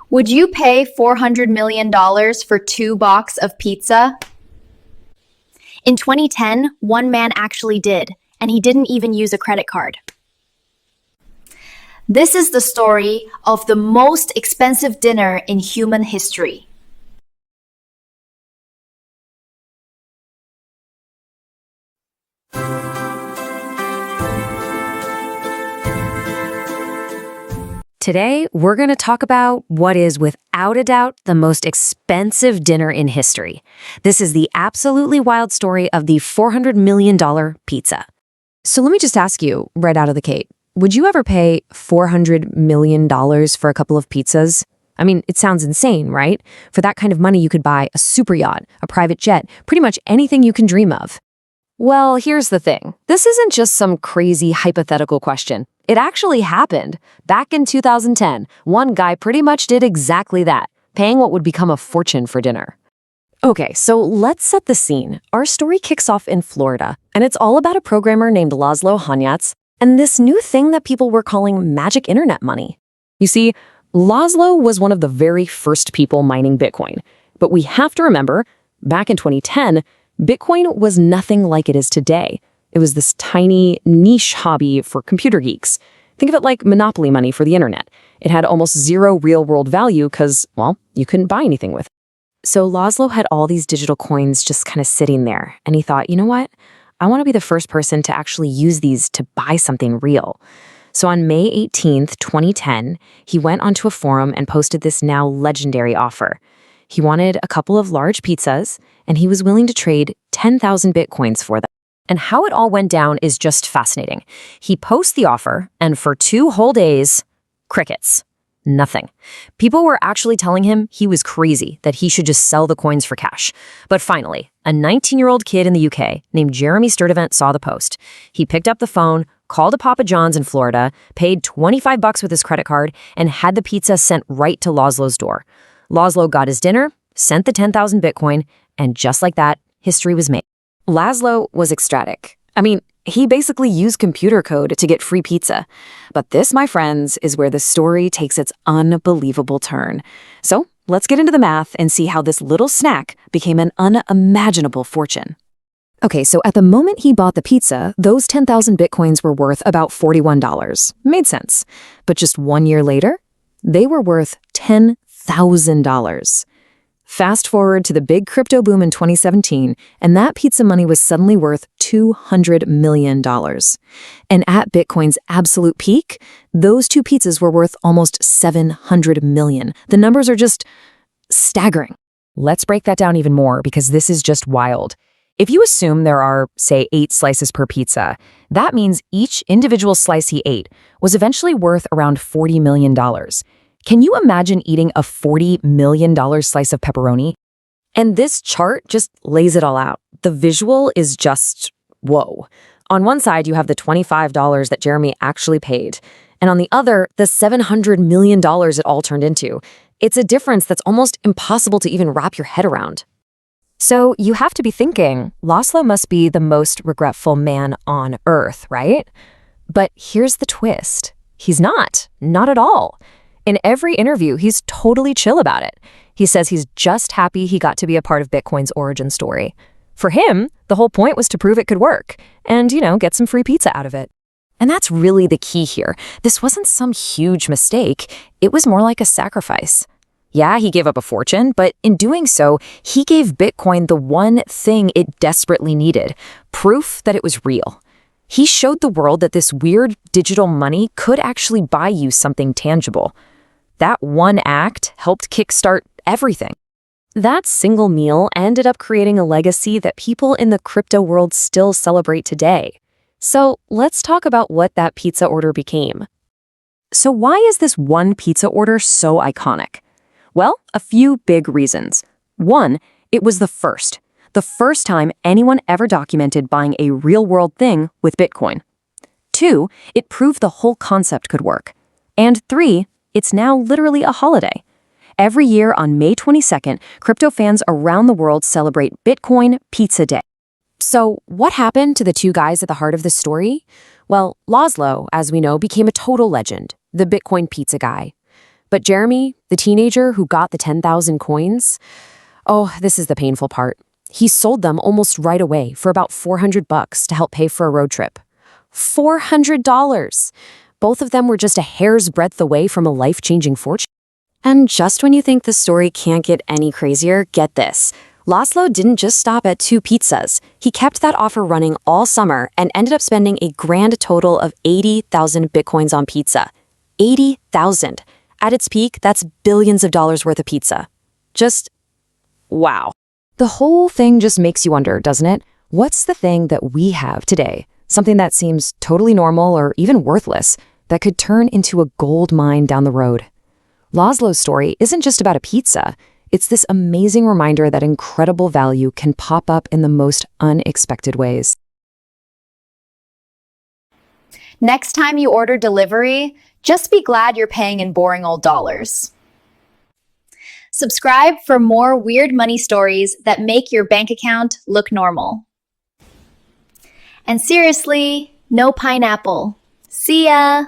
Would you pay $400 million for 2 boxes of pizza? In 2010, one man actually did, and he didn't even use a credit card. This is the story of the most expensive dinner in human history. Today, we're going to talk about what is, without a doubt, the most expensive dinner in history. This is the absolutely wild story of the $400 million pizza. So let me just ask you, right out of the gate, would you ever pay $400 million for a couple of pizzas? I mean, it sounds insane, right? For that kind of money, you could buy a super yacht, a private jet, pretty much anything you can dream of. Well, here's the thing. This isn't just some crazy hypothetical question. It actually happened. Back in 2010, one guy pretty much did exactly that, paying what would become a fortune for dinner. Okay, so let's set the scene. Our story kicks off in Florida, and it's all about a programmer named Laszlo Hanyecz and this new thing that people were calling magic internet money. You see, Laszlo was one of the very first people mining Bitcoin. But we have to remember, back in 2010, Bitcoin was nothing like it is today. It was this tiny, niche hobby for computer geeks. Think of it like monopoly money for the internet. It had almost zero real-world value because, well, you couldn't buy anything with it. So Laszlo had all these digital coins just kind of sitting there, and he thought, you know what? I want to be the first person to actually use these to buy something real. So on May 18th, 2010, he went onto a forum and posted this now legendary offer. He wanted a couple of large pizzas, and he was willing to trade 10,000 Bitcoins for them. And how it all went down is just fascinating. He posts the offer, and for 2 whole days, crickets. Nothing. People were actually telling him he was crazy, that he should just sell the coins for cash. But finally, a 19-year-old kid in the UK named Jeremy Sturdivant saw the post. He picked up the phone, called a Papa John's in Florida, paid $25 with his credit card, and had the pizza sent right to Laszlo's door. Laszlo got his dinner, sent the 10,000 Bitcoin, and just like that, history was made. Laszlo was ecstatic. I mean, he basically used computer code to get free pizza. But this, my friends, is where the story takes its unbelievable turn. So let's get into the math and see how this little snack became an unimaginable fortune. Okay, so at the moment he bought the pizza, those 10,000 Bitcoins were worth about $41. Made sense. But just 1 year later, they were worth $10,000. Fast forward to the big crypto boom in 2017, and that pizza money was suddenly worth $200 million. And at Bitcoin's absolute peak, those 2 pizzas were worth almost $700 million. The numbers are just staggering. Let's break that down even more because this is just wild. If you assume there are, say, 8 slices per pizza, that means each individual slice he ate was eventually worth around $40 million. Can you imagine eating a $40 million slice of pepperoni? And this chart just lays it all out. The visual is just, whoa. On one side, you have the $25 that Jeremy actually paid. And on the other, the $700 million it all turned into. It's a difference that's almost impossible to even wrap your head around. So you have to be thinking, Laszlo must be the most regretful man on earth, right? But here's the twist. He's not at all. In every interview, he's totally chill about it. He says he's just happy he got to be a part of Bitcoin's origin story. For him, the whole point was to prove it could work and, get some free pizza out of it. And that's really the key here. This wasn't some huge mistake. It was more like a sacrifice. Yeah, he gave up a fortune, but in doing so, he gave Bitcoin the one thing it desperately needed, proof that it was real. He showed the world that this weird digital money could actually buy you something tangible. That one act helped kickstart everything. That single meal ended up creating a legacy that people in the crypto world still celebrate today. So let's talk about what that pizza order became. So why is this one pizza order so iconic? Well, a few big reasons. One, it was the first time anyone ever documented buying a real-world thing with Bitcoin. 2, it proved the whole concept could work. And 3, it's now literally a holiday. Every year on May 22nd, crypto fans around the world celebrate Bitcoin Pizza Day. So what happened to the 2 guys at the heart of this story? Well, Laszlo, as we know, became a total legend, the Bitcoin pizza guy. But Jeremy, the teenager who got the 10,000 coins, oh, this is the painful part. He sold them almost right away for about $400 to help pay for a road trip. $400! Both of them were just a hair's breadth away from a life-changing fortune. And just when you think the story can't get any crazier, get this. Laszlo didn't just stop at 2 pizzas. He kept that offer running all summer and ended up spending a grand total of 80,000 bitcoins on pizza. 80,000. At its peak, that's billions of dollars worth of pizza. Just wow. The whole thing just makes you wonder, doesn't it? What's the thing that we have today? Something that seems totally normal or even worthless that could turn into a gold mine down the road. Laszlo's story isn't just about a pizza. It's this amazing reminder that incredible value can pop up in the most unexpected ways. Next time you order delivery, just be glad you're paying in boring old dollars. Subscribe for more weird money stories that make your bank account look normal. And seriously, no pineapple. See ya!